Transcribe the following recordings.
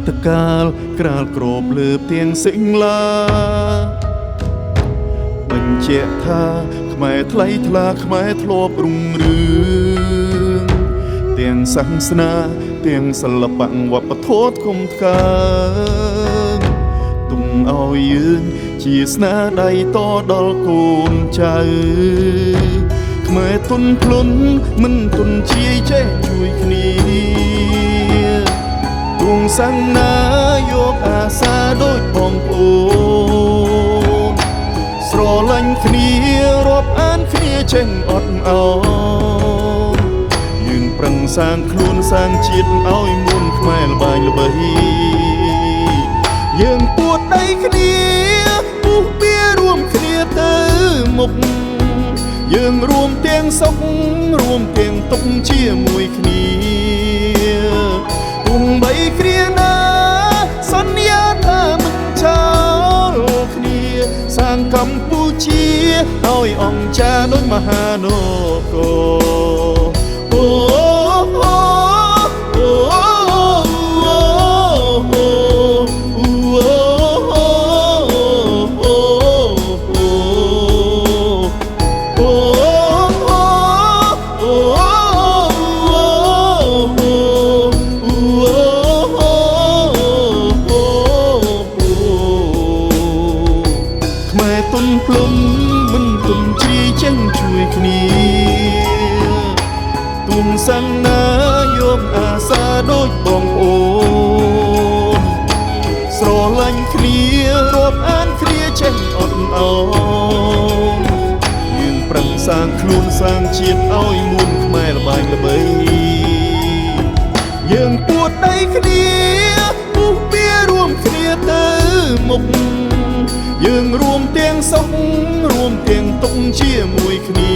តកាលក្រាលក្របលើផ្ទាំងសិង្លាបញ្ជាក់ថាខ្មែរថ្លៃថ្លាខ្មែរធ្លាប់រុងរឿងទាំងសាសនាទាំងសិល្បៈវប្បធម៌គុំកើទុំឲ្យយើងជាស្នាដៃតដល់កូនចៅខ្មែរទុនភ្លុនមិនទុនជាចេះជួយគ្នាទួងសាំងណាយកអាសាដូចបងប្អូនស្រឡាញ់គ្នារាប់អានគ្នាចេះអត់អោនយើងប្រឹងសាងខ្លួនសាងជាតិឲ្យមុនខ្មែរល្បាញល្បីយើងពួតដៃគ្នាពុះពៀរួមគ្នាទៅមុខយើងរួមទាំងសុខរួមទាំងទុក្ខជាមួយគ្នាគង់បីគ្រាណាសន្យាថាមិនចោលគ្នាសាងកម្ពុជាឲ្យអង្គចាដូចមហានគរអូទុនភ្លុំមិនទុនជ្រាយចេញជួយគ្នាទុំសាំងណាយកអាសាដូចបងប្អូនស្រឡាញ់គ្នារាប់អានគ្នាចេះអត់អោនយើងប្រឹងសាងខ្លួនសាងជាតិឲ្យមុនខ្មែរល្បាញល្បីយើងពួតដៃគ្នាពុះពៀរួមគ្នាទៅមុខយើងរួមទាំងសុខរួមទាំងទុក្ខជាមួយគ្នា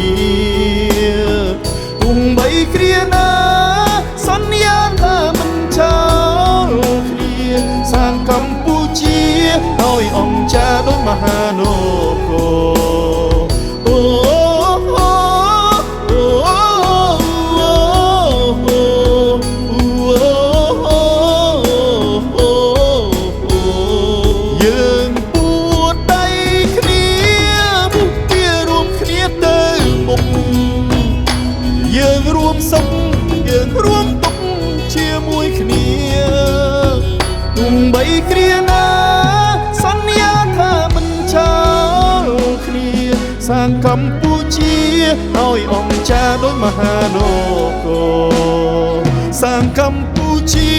គង់បីគ្រាណាសន្យាថាមិនចោលគ្នាសាងកម្ពុជាឲ្យអង្គចាដូចមហានគរយើងរួមសុខយើងរួមទុក្ខជាមួយគ្នាទុំបីគ្រាណាសន្យាថាមិនចោលគ្នាសាងកម្ពុជាឲ្យអង្គចាដូចមហានគរសាងកម្ពុជា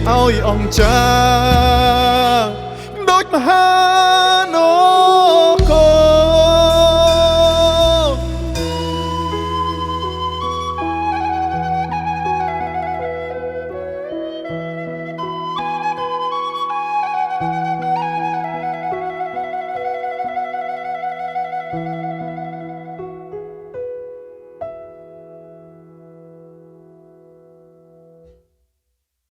ឲ្យអង្គចាដូចមហា